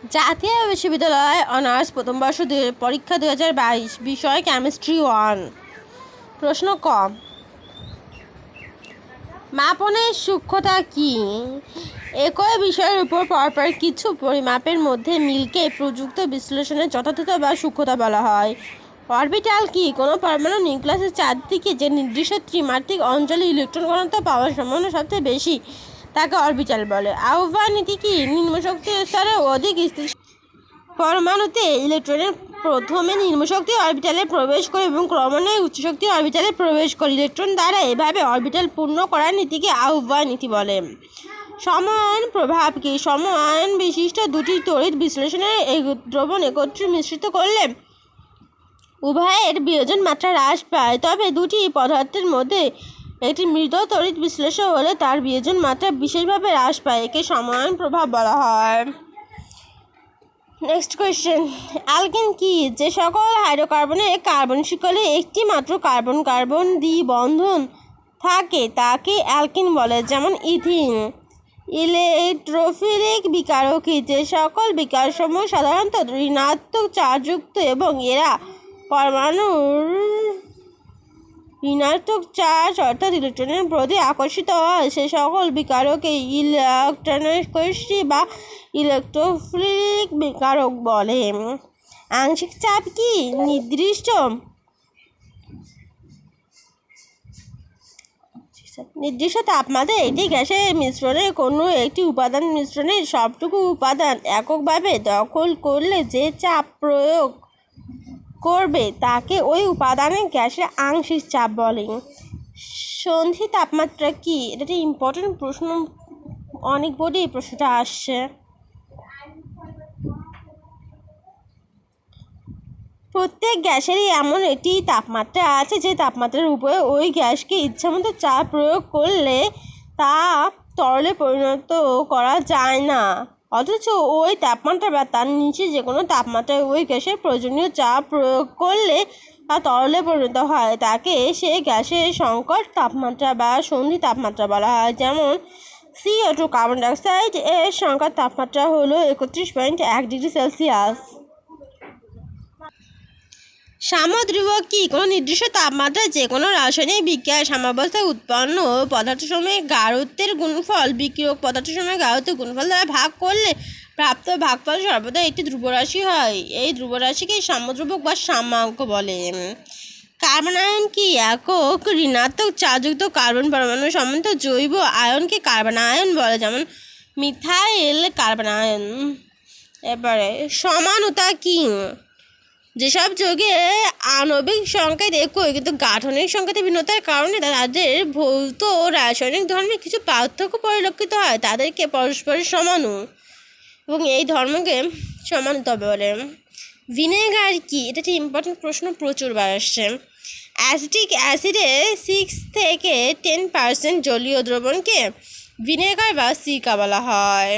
জাতীয় বিশ্ববিদ্যালয় অনার্স প্রথম বর্ষ পরীক্ষা 2022 বিষয় কেমিস্ট্রি 1। প্রশ্ন ক, মাপনের সূক্ষ্মতা কি? একই বিষয়ের উপর পরপর কিছু পরিমাপের মধ্যে মিলকে প্রযুক্ত বিশ্লেষণের যথার্থতা বা সূক্ষ্মতা বলা হয়। অরবিটাল কি? কোনো পরমাণু নিউক্লিয়াসের চারদিকে যে নির্দিষ্ট ত্রিমাত্রিক অঞ্চলে ইলেকট্রন ঘনত্ব পাওয়ার সম্ভাবনা সবচেয়ে বেশি তাকে অরবিটাল বলে। আহ্বান নীতি কি? নিম্নশক্তি স্তরে অধিক স্থিতিশীল পরমাণুতে ইলেকট্রনের প্রথমে নিম্নশক্তি অরবিটালে প্রবেশ করে এবং ক্রমান্বয়ে উচ্চশক্তি অরবিটালে প্রবেশ করে ইলেকট্রন দ্বারা এভাবে অরবিটাল পূর্ণ করার নীতিকে আহ্বান নীতি বলে। সমায়ন প্রভাব কি? সমায়ন বিশিষ্ট দুটি তড়িৎ বিশ্লেষণের দ্রবণ একত্রে মিশ্রিত করলে উভয়ের বিয়োজন মাত্রা হ্রাস পায়, তবে দুটি পদার্থের মধ্যে একটি মৃত তড়িৎ বিশ্লেষণ হলে তার বিয়োজন মাত্রা বিশেষভাবে হ্রাস পায়, একে সমায়ন প্রভাব বলা হয়। নেক্সট কোয়েশ্চেন, অ্যালকেন কি? যে সকল হাইড্রোকার্বনের কার্বন শিকলে একটি মাত্র কার্বন কার্বন দ্বিবন্ধন থাকে তাকে অ্যালকেন বলে, যেমন ইথিন। ইলেকট্রোফিলিক বিকারক কি? যে সকল বিকারসমূহ সাধারণত ঋণাত্মক চার্জযুক্ত এবং এরা পরমাণুর ঋণাত্মক চার্জ অর্থাৎ ইলেকট্রনের প্রতি আকর্ষিত হয় সে সকল বিকারকে ইলেকট্রোনেগেটিভ বা ইলেকট্রোফিলিক বিকারক বলে। আংশিক চাপ কি? নির্দিষ্ট তাপমাত্রায় একটি গ্যাসের মিশ্রণে কোনো একটি উপাদান মিশ্রণের সবটুকু উপাদান এককভাবে দখল করলে যে চাপ প্রয়োগ করবে তাকে ওই উপাদানের গ্যাসের আংশিক চাপ বলে। সন্ধি তাপমাত্রা কি? এটা একটা ইম্পর্টেন্ট প্রশ্ন, অনেক বোর্ডে এই প্রশ্নটা আসছে। প্রত্যেক গ্যাসেরই এমন একটি তাপমাত্রা আছে যে তাপমাত্রার উপরে ওই গ্যাসকে ইচ্ছামতো চাপ প্রয়োগ করলে তা তরলে পরিণত করা যায় না, অথচ ওই তাপমাত্রা বা তার নিচে যে কোনো তাপমাত্রায় ওই গ্যাসের প্রয়োজনীয় চাপ প্রয়োগ করলে তা তরলে পরিণত হয়, তাকে সে গ্যাসের সংকট তাপমাত্রা বা সন্ধি তাপমাত্রা বলা হয়। যেমন CO2 কার্বন ডাইঅক্সাইড এর সংকট তাপমাত্রা হলো 31.1 ডিগ্রি সেলসিয়াস। সামুদ্রিক কি? কোনো নির্দিষ্ট তাপমাত্রায় যে কোনো রাসায়নিক বিক্রিয়ায় সাম্যাবস্থায় উৎপন্ন পদার্থসমূহের গাঢ়ত্বের গুণফল বিক্রিয়ক পদার্থসমূহের গাঢ়ত্বের গুণফল দ্বারা ভাগ করলে প্রাপ্ত ভাগফল সর্বদা একটি ধ্রুবরাশি হয়। এই ধ্রুবরাশিকে সাম্যধ্রুবক বা সাম্যাঙ্ক বলে। কার্বন আয়ন কি? একক ঋণাত্মক চার্জযুক্ত কার্বন পরমাণু সমৃদ্ধ জৈব আয়নকে কার্বন আয়ন বলে, যেমন মিথাইল কার্বন আয়ন। এবারে সমানতা কি? যেসব যৌগে আণবিক সংকেত একই কিন্তু গাঠনিক সংকেতে ভিন্নতার কারণে তাদের ভৌত ও রাসায়নিক ধর্মে কিছু পার্থক্য পরিলক্ষিত হয় তাদেরকে পরস্পরের সমাণু এবং এই ধর্মকে সমানুতা বলে। ভিনেগার কি? এটা একটা ইম্পর্টেন্ট প্রশ্ন, প্রচুরবার আসছে। অ্যাসিটিক অ্যাসিডে 6 থেকে 10% জলীয় দ্রবণকে ভিনেগার বা সিরকা বলা হয়।